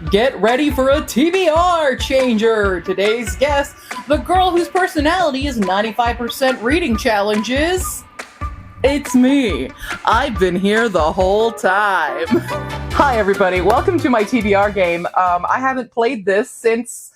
Get ready for a TBR changer! Today's guest, the girl whose personality is 95% reading challenges. It's me. I've been here the whole time. Hi everybody, welcome to my TBR game. I haven't played this since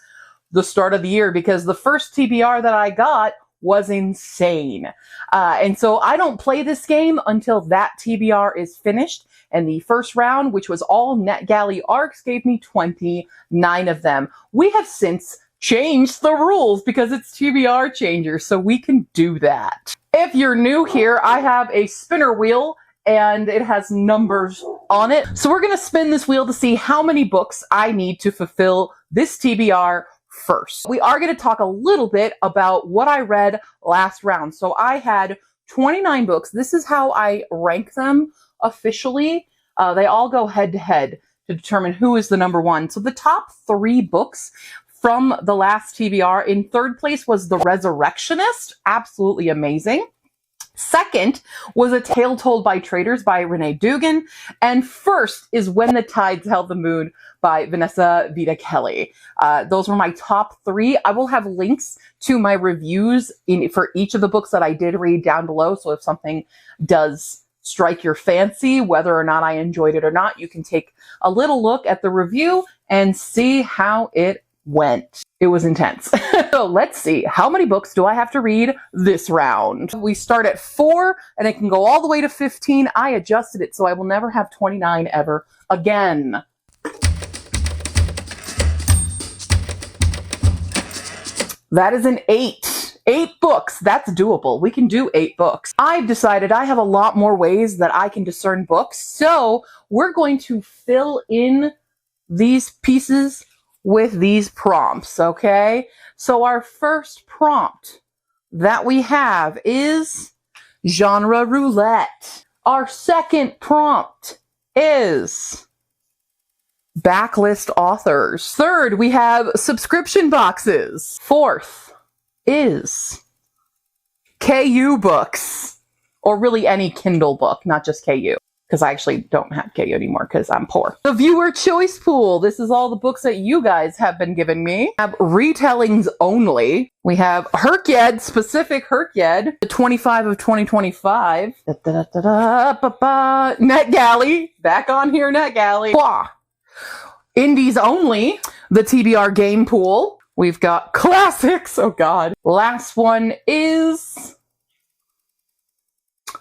the start of the year because the first TBR that I got was insane. And so I don't play this game until that TBR is finished. And the first round, which was all NetGalley arcs, gave me 29 of them. We have since changed the rules because it's TBR changer, so we can do that. If you're new here, I have a spinner wheel and it has numbers on it. So we're gonna spin this wheel to see how many books I need to fulfill this TBR first. We are gonna talk a little bit about what I read last round. So I had 29 books. This is how I rank them officially. They all go head to head to determine who is the number one. So the top 3 books from the last TBR, in third place was The Resurrectionist, absolutely amazing. Second was A Tale Told by Traitors by Renee Dugan. And first is When the Tides Held the Moon by Vanessa Vita Kelly. Those were my top 3. I will have links to my reviews for each of the books that I did read down below. So if something does strike your fancy, whether or not I enjoyed it or not, you can take a little look at the review and see how it went. It was intense. So let's see, how many books do I have to read this round? We start at 4 and it can go all the way to 15. I adjusted it so I will never have 29 ever again. That is an 8. 8 books, that's doable. We can do 8 books. I've decided I have a lot more ways that I can discern books, so we're going to fill in these pieces with these prompts, okay? So our first prompt that we have is genre roulette. Our second prompt is backlist authors. Third, we have subscription boxes. Fourth is KU books, or really any Kindle book, not just KU, because I actually don't have KU anymore because I'm poor. The viewer choice pool. This is all the books that you guys have been giving me. We have retellings only. We have Herkyed, specific Herkyed, the 25 of 2025. NetGalley, back on here, NetGalley. Indies only, the TBR game pool. We've got classics. Oh God. Last one is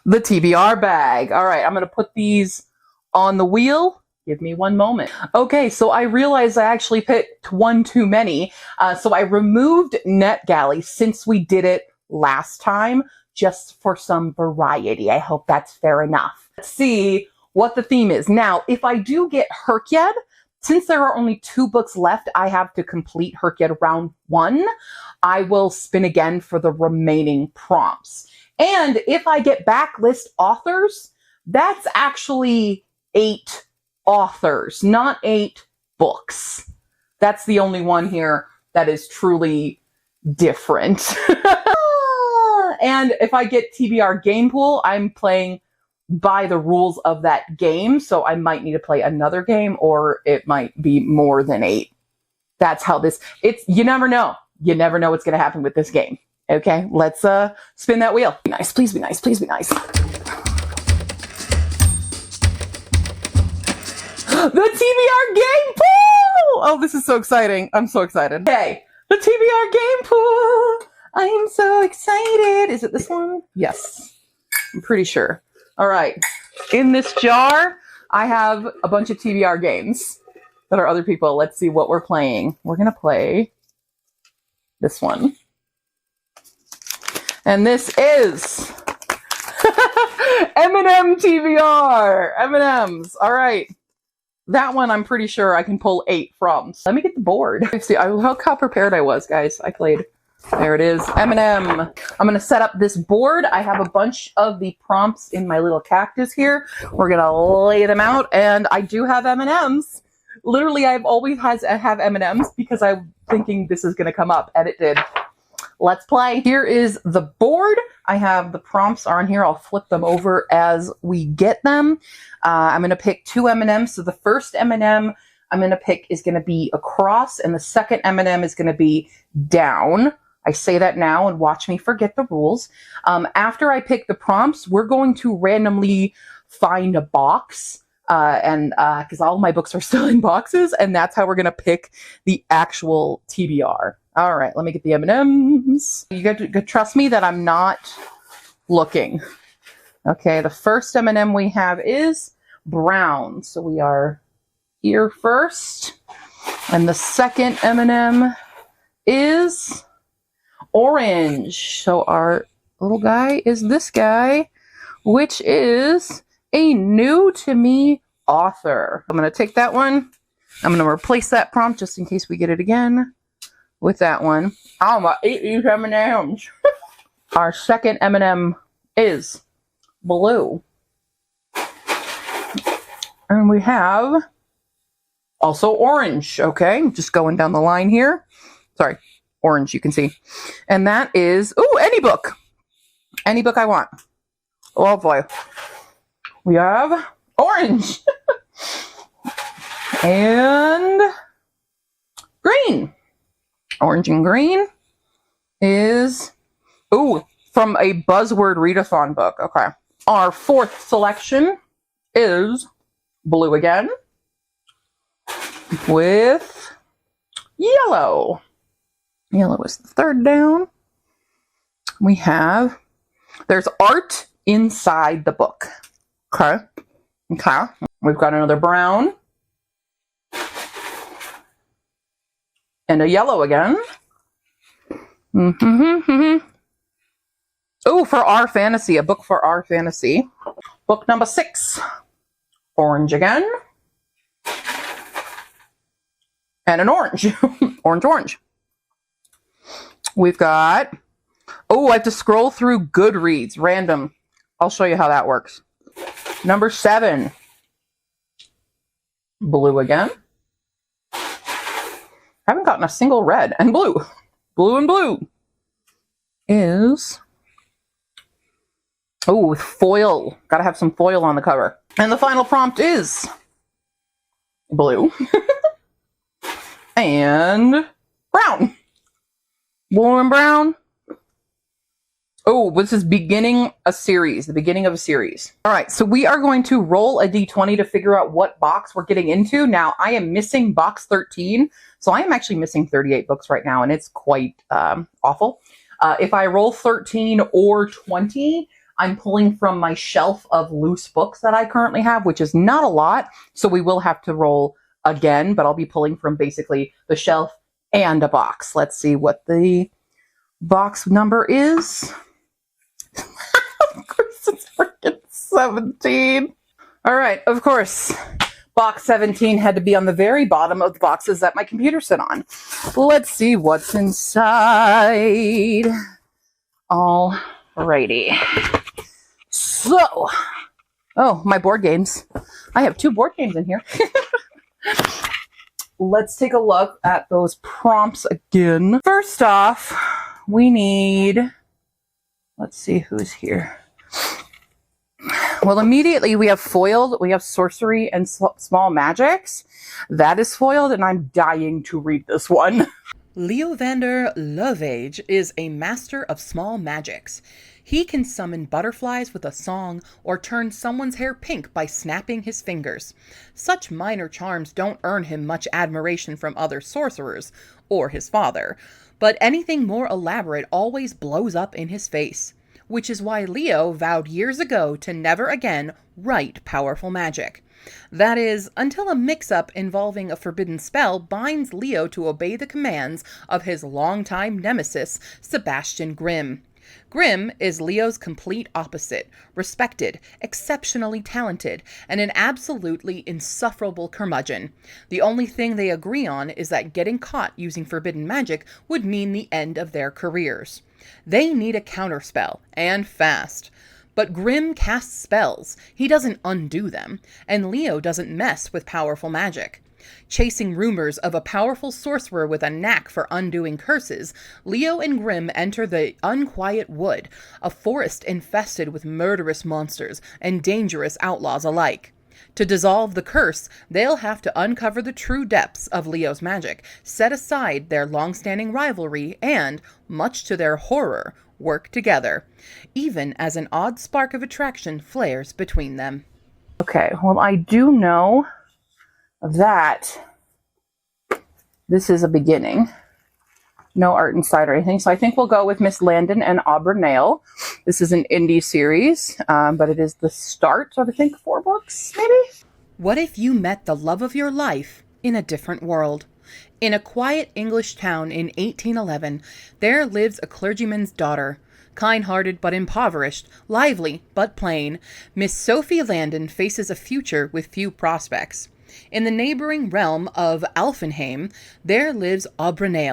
the TBR bag. All right, I'm going to put these on the wheel. Give me one moment. Okay, so I realized I actually picked one too many. So I removed NetGalley since we did it last time, just for some variety. I hope that's fair enough. Let's see what the theme is. Now, if I do get Herkyed, since there are only 2 books left, I have to complete Herkyed round 1. I will spin again for the remaining prompts. And if I get backlist authors, that's actually 8 authors, not 8 books. That's the only one here that is truly different. And if I get TBR game pool, I'm playing by the rules of that game, so I might need to play another game, or it might be more than 8. That's how this, you never know. You never know what's going to happen with this game. Okay, let's spin that wheel. Be nice, please be nice, please be nice. The TBR game pool! Oh, this is so exciting. I'm so excited. Okay, the TBR game pool. I am so excited. Is it this one? Yes, I'm pretty sure. All right, in this jar, I have a bunch of TBR games that are other people. Let's see what we're playing. We're gonna play this one. And this is M&M TBR, M&Ms. All right, that one I'm pretty sure I can pull 8 from. So let me get the board. Let's see, look how prepared I was, guys. I played. There it is, M&M. I'm going to set up this board. I have a bunch of the prompts in my little cactus here. We're going to lay them out, and I do have M&Ms. Literally, I've always have M&Ms because I'm thinking this is going to come up, and it did. Let's play. Here is the board. I have the prompts on here. I'll flip them over as we get them. I'm going to pick 2 M&Ms. So the first M&M I'm going to pick is going to be across, and the second M&M is going to be down. I say that now, and watch me forget the rules. After I pick the prompts, we're going to randomly find a box, and because all my books are still in boxes, and that's how we're going to pick the actual TBR. All right, let me get the M&Ms. You got to trust me that I'm not looking. Okay, the first M&M we have is brown. So we are here first. And the second M&M is orange. So our little guy is this guy, which is a new to me author. I'm going to take that one. I'm going to replace that prompt just in case we get it again with that one. I'm going to eat these M&Ms. Our second M&M is blue. And we have also orange. Okay, just going down the line here. Sorry, orange, you can see. And that is, ooh, any book. Any book I want. Oh boy. We have orange. And green. Orange and green is, ooh, from a buzzword readathon book. Okay. Our fourth selection is blue again with yellow. Yellow is the third down. We have, there's art inside the book. Okay. Okay. We've got another brown. And a yellow again. Oh, for our fantasy, a book for our fantasy. Book number 6. Orange again. And an orange. Orange, orange. We've got, oh, I have to scroll through Goodreads, random. I'll show you how that works. Number 7. Blue again. Haven't gotten a single red. And blue. Blue and blue is, oh, with foil. Gotta have some foil on the cover. And the final prompt is blue. And brown. Blue and brown. Oh, this is beginning a series. The beginning of a series. All right, so we are going to roll a d20 to figure out what box we're getting into. Now, I am missing box 13. So I am actually missing 38 books right now, and it's quite awful. If I roll 13 or 20, I'm pulling from my shelf of loose books that I currently have, which is not a lot. So we will have to roll again, but I'll be pulling from basically the shelf and a box. Let's see what the box number is. Of course, it's freaking 17. All right, of course. Box 17 had to be on the very bottom of the boxes that my computer sit on. Let's see what's inside. Alrighty. So, oh, my board games. I have 2 board games in here. Let's take a look at those prompts again. First off, we need, let's see who's here. Well, immediately we have foiled, we have sorcery and small magics. That is foiled, and I'm dying to read this one. Leo Vander Loveage is a master of small magics. He can summon butterflies with a song or turn someone's hair pink by snapping his fingers. Such minor charms don't earn him much admiration from other sorcerers or his father, but anything more elaborate always blows up in his face. Which is why Leo vowed years ago to never again write powerful magic. That is, until a mix-up involving a forbidden spell binds Leo to obey the commands of his longtime nemesis, Sebastian Grimm. Grimm is Leo's complete opposite, respected, exceptionally talented, and an absolutely insufferable curmudgeon. The only thing they agree on is that getting caught using forbidden magic would mean the end of their careers. They need a counterspell, and fast. But Grimm casts spells. He doesn't undo them, and Leo doesn't mess with powerful magic. Chasing rumors of a powerful sorcerer with a knack for undoing curses, Leo and Grimm enter the Unquiet Wood, a forest infested with murderous monsters and dangerous outlaws alike. To dissolve the curse, they'll have to uncover the true depths of Leo's magic, set aside their long-standing rivalry, and, much to their horror, work together, even as an odd spark of attraction flares between them. Okay, well, I do know that this is a beginning. No art inside or anything, so I think we'll go with Miss Landon and Aubrey. This is an indie series, but it is the start of, I think, 4 books, maybe? What if you met the love of your life in a different world? In a quiet English town in 1811, there lives a clergyman's daughter. Kind-hearted but impoverished, lively but plain, Miss Sophie Landon faces a future with few prospects. In the neighboring realm of Alfenheim, there lives Aubrey.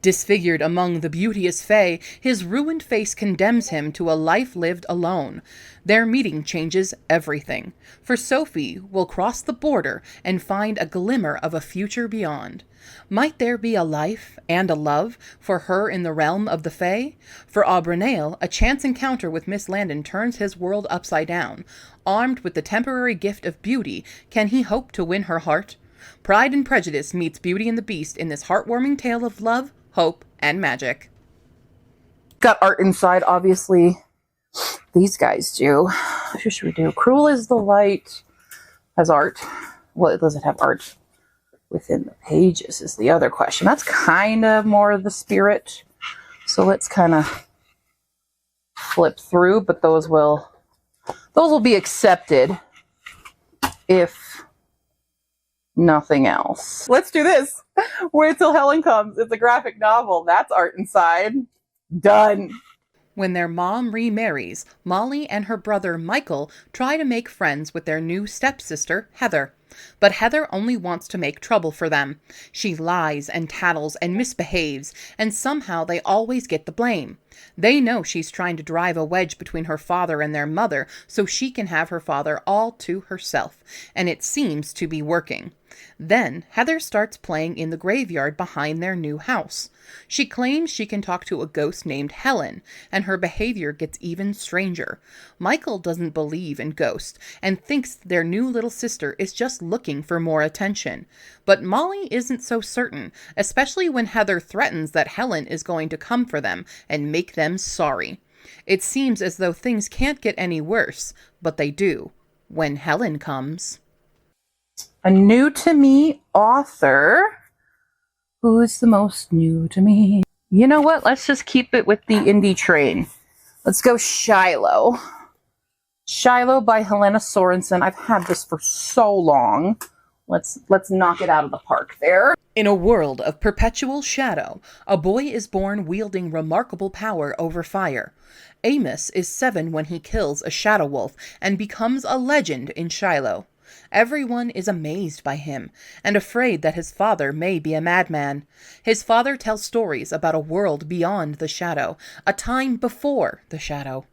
Disfigured among the beauteous fae, his ruined face condemns him to a life lived alone. Their meeting changes everything, for Sophie will cross the border and find a glimmer of a future beyond. Might there be a life and a love for her in the realm of the fae? For Aubrey, a chance encounter with Miss Landon turns his world upside down. Armed with the temporary gift of beauty, can he hope to win her heart? Pride and Prejudice meets Beauty and the Beast in this heartwarming tale of love, hope, and magic. Got art inside, obviously. These guys do. Who should we do? Cruel is the Light has art. Well, does it have art within the pages is the other question. That's kind of more of the spirit. So let's kind of flip through, but those will be accepted if nothing else. Let's do this. Wait till Helen comes. It's a graphic novel. That's art inside. Done. When their mom remarries, Molly and her brother Michael try to make friends with their new stepsister, Heather. But Heather only wants to make trouble for them. She lies and tattles and misbehaves, and somehow they always get the blame. They know she's trying to drive a wedge between her father and their mother so she can have her father all to herself, and it seems to be working. Then Heather starts playing in the graveyard behind their new house. She claims she can talk to a ghost named Helen, and her behavior gets even stranger. Michael doesn't believe in ghosts and thinks their new little sister is just looking for more attention. But Molly isn't so certain, especially when Heather threatens that Helen is going to come for them and make them sorry. It seems as though things can't get any worse, but they do, when Helen comes. A new to me author. Who's the most new to me? You know what? Let's just keep it with the indie train. Let's go Shiloh. Shiloh by Helena Sorensen. I've had this for so long. Let's knock it out of the park there. In a world of perpetual shadow, a boy is born wielding remarkable power over fire. Amos is 7 when he kills a shadow wolf and becomes a legend in Shiloh. Everyone is amazed by him and afraid that his father may be a madman. His father tells stories about a world beyond the shadow, a time before the shadow.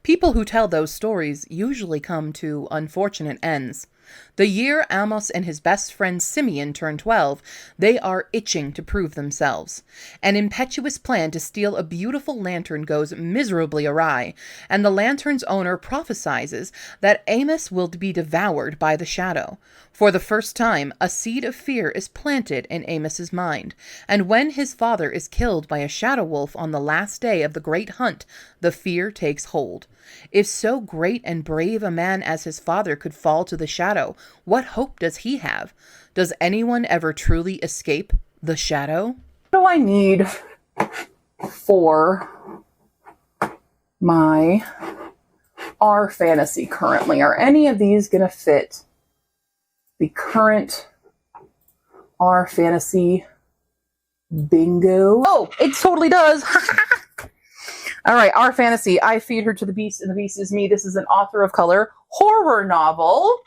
People who tell those stories usually come to unfortunate ends. The year Amos and his best friend Simeon turn 12, they are itching to prove themselves. An impetuous plan to steal a beautiful lantern goes miserably awry, and the lantern's owner prophesies that Amos will be devoured by the shadow. For the first time, a seed of fear is planted in Amos's mind, and when his father is killed by a shadow wolf on the last day of the great hunt, the fear takes hold. If so great and brave a man as his father could fall to the shadow, what hope does he have? Does anyone ever truly escape the shadow? What do I need for my R fantasy currently? Are any of these going to fit the current R fantasy bingo? Oh, it totally does. All right, our fantasy. I feed her to the beast, and the beast is me. This is an author of color horror novel.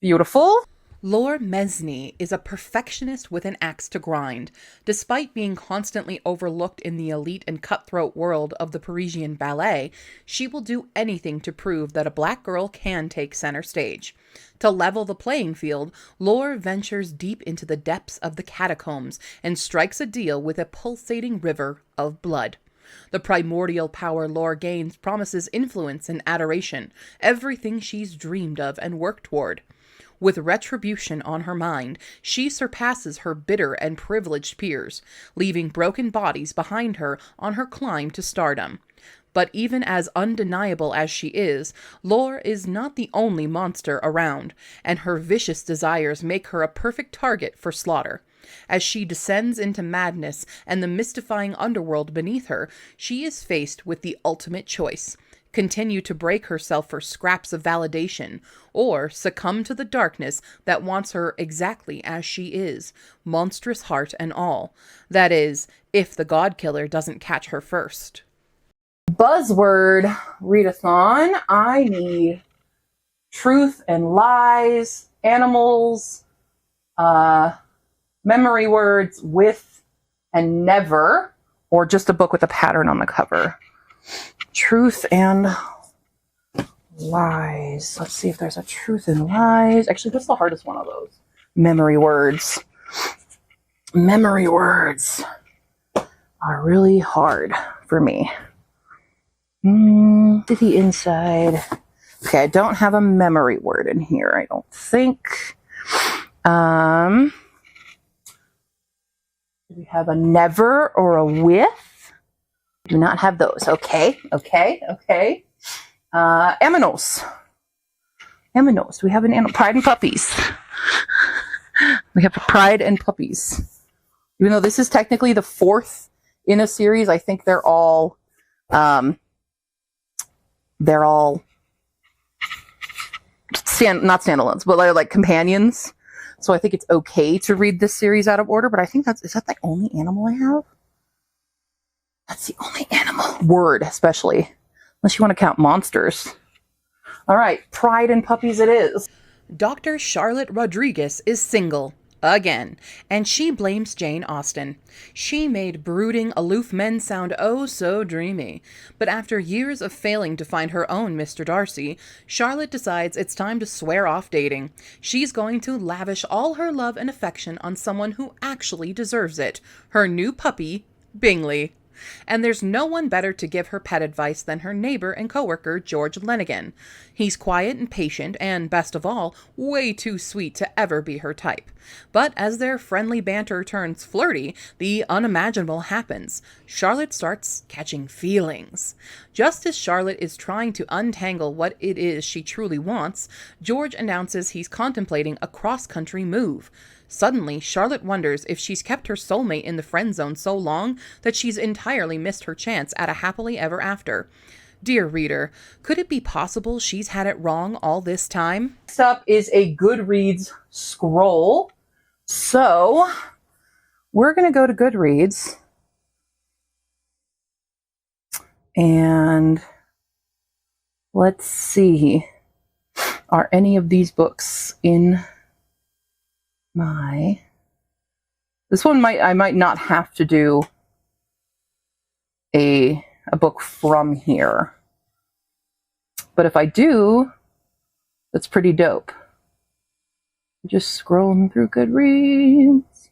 Beautiful. Laura Mesny is a perfectionist with an axe to grind. Despite being constantly overlooked in the elite and cutthroat world of the Parisian ballet, she will do anything to prove that a black girl can take center stage. To level the playing field, Laura ventures deep into the depths of the catacombs and strikes a deal with a pulsating river of blood. The primordial power Laura gains promises influence and adoration, everything she's dreamed of and worked toward. With retribution on her mind, she surpasses her bitter and privileged peers, leaving broken bodies behind her on her climb to stardom. But even as undeniable as she is, Lore is not the only monster around, and her vicious desires make her a perfect target for slaughter. As she descends into madness and the mystifying underworld beneath her, she is faced with the ultimate choice: continue to break herself for scraps of validation, or succumb to the darkness that wants her exactly as she is, monstrous heart and all. That is, if the God Killer doesn't catch her first. Buzzword readathon. I need truth and lies, animals, memory words, with and never, or just a book with a pattern on the cover. Truth and lies. Let's see if there's a truth and lies. Actually, what's the hardest one of those? Memory words. Memory words are really hard for me. To the inside. Okay, I don't have a memory word in here, I don't think. Do we have a never or a with? Do not have those. Okay. Aminos. Aminos. We have an animal. Pride and Puppies. We have Pride and Puppies. Even though this is technically the 4th in a series, I think they're all not standalones, but like companions. So I think it's okay to read this series out of order, but I think is that the only animal I have? That's the only animal. Word, especially. Unless you want to count monsters. All right, Pride and Puppies it is. Dr. Charlotte Rodriguez is single. Again, and she blames Jane Austen. She made brooding, aloof men sound oh so dreamy. But after years of failing to find her own Mr. Darcy, Charlotte decides it's time to swear off dating. She's going to lavish all her love and affection on someone who actually deserves it, her new puppy, Bingley. And there's no one better to give her pet advice than her neighbor and coworker, George Lenigan. He's quiet and patient and, best of all, way too sweet to ever be her type. But as their friendly banter turns flirty, the unimaginable happens. Charlotte starts catching feelings. Just as Charlotte is trying to untangle what it is she truly wants, George announces he's contemplating a cross-country move. Suddenly, Charlotte wonders if she's kept her soulmate in the friend zone so long that she's entirely missed her chance at a happily ever after. Dear reader, could it be possible she's had it wrong all this time? Next up is a Goodreads scroll. So, we're going to go to Goodreads. And let's see. Are any of these books in this one I might not have to do a book from here, but if I do, that's pretty dope. Just scrolling through Goodreads.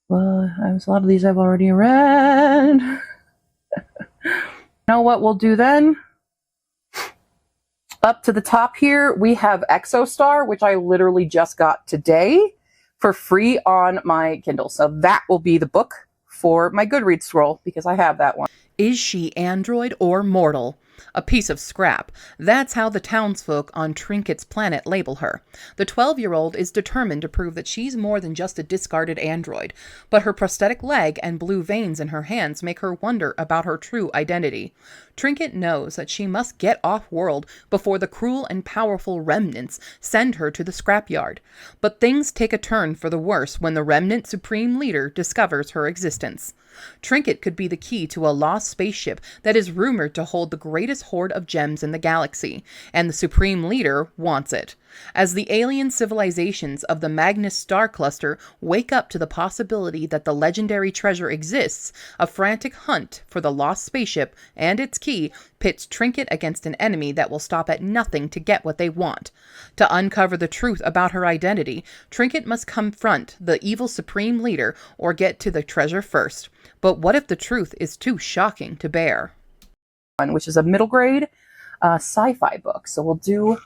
Well, a lot of these I've already read. You know what we'll do then? Up to the top here, we have Exostar, which I literally just got today for free on my Kindle. So that will be the book for my Goodreads scroll, because I have that one. Is she android or mortal? A piece of scrap. That's how the townsfolk on Trinket's planet label her. The 12-year-old is determined to prove that she's more than just a discarded android, but her prosthetic leg and blue veins in her hands make her wonder about her true identity. Trinket knows that she must get off-world before the cruel and powerful remnants send her to the scrapyard. But things take a turn for the worse when the remnant supreme leader discovers her existence. Trinket could be the key to a lost spaceship that is rumored to hold the greatest hoard of gems in the galaxy, and the Supreme Leader wants it. As the alien civilizations of the Magnus star cluster wake up to the possibility that the legendary treasure exists, a frantic hunt for the lost spaceship and its key pits Trinket against an enemy that will stop at nothing to get what they want. To uncover the truth about her identity, Trinket must confront the evil Supreme Leader or get to the treasure first. But what if the truth is too shocking to bear? Which is a middle grade. sci-fi book. So we'll do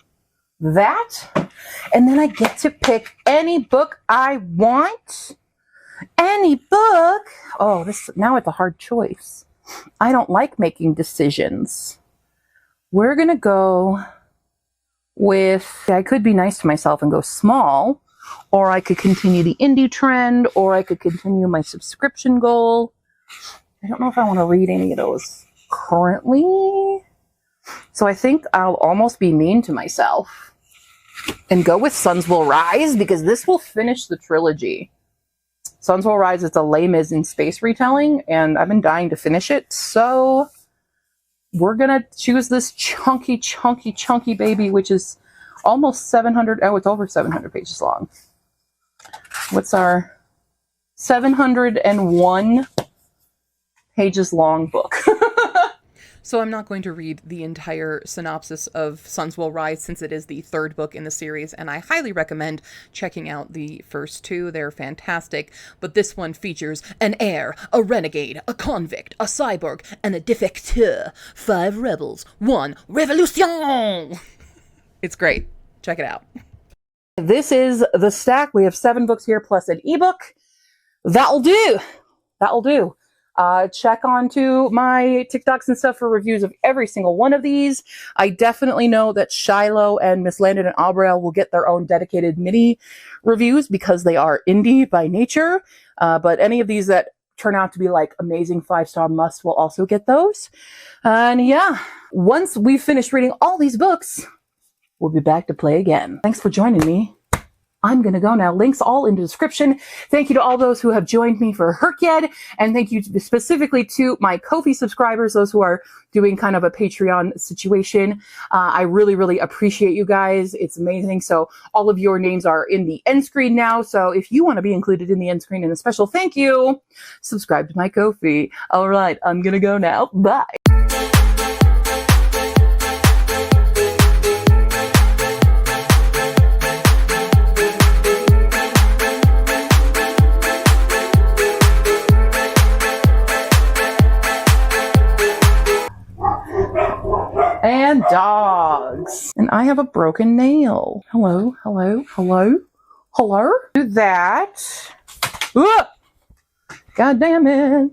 that. And then I get to pick any book I want. Any book. Oh, now it's a hard choice. I don't like making decisions. We're going to go with, I could be nice to myself and go small, or I could continue the indie trend, or I could continue my subscription goal. I don't know if I want to read any of those currently. So I think I'll almost be mean to myself and go with Suns Will Rise, because this will finish the trilogy. Suns Will Rise is a Les Mis in space retelling, and I've been dying to finish it. So we're going to choose this chunky baby, which is almost 700. Oh, it's over 700 pages long. What's our 701 pages long book? So I'm not going to read the entire synopsis of Suns Will Rise, since it is the third book in the series, and I highly recommend checking out the first two. They're fantastic, but this one features an heir, a renegade, a convict, a cyborg, and a defecteur. 5 rebels, 1 revolution! It's great. Check it out. This is the stack. We have 7 books here plus an ebook. That'll do. That'll do. Check onto my TikToks and stuff for reviews of every single one of these. I definitely know that Shiloh and Miss Landon and Aubrey will get their own dedicated mini reviews because they are indie by nature. But any of these that turn out to be like amazing 5-star musts will also get those. And yeah, once we've finished reading all these books, we'll be back to play again. Thanks for joining me. I'm going to go now. Links all in the description. Thank you to all those who have joined me for Herkyed, and thank you specifically to my Ko-fi subscribers, those who are doing kind of a Patreon situation. I really, really appreciate you guys. It's amazing. So all of your names are in the end screen now. So if you want to be included in the end screen in a special thank you, subscribe to my Ko-fi. All right, I'm going to go now. Bye. And dogs. And I have a broken nail. Hello, hello, hello, hello. Do that. Ugh! God damn it.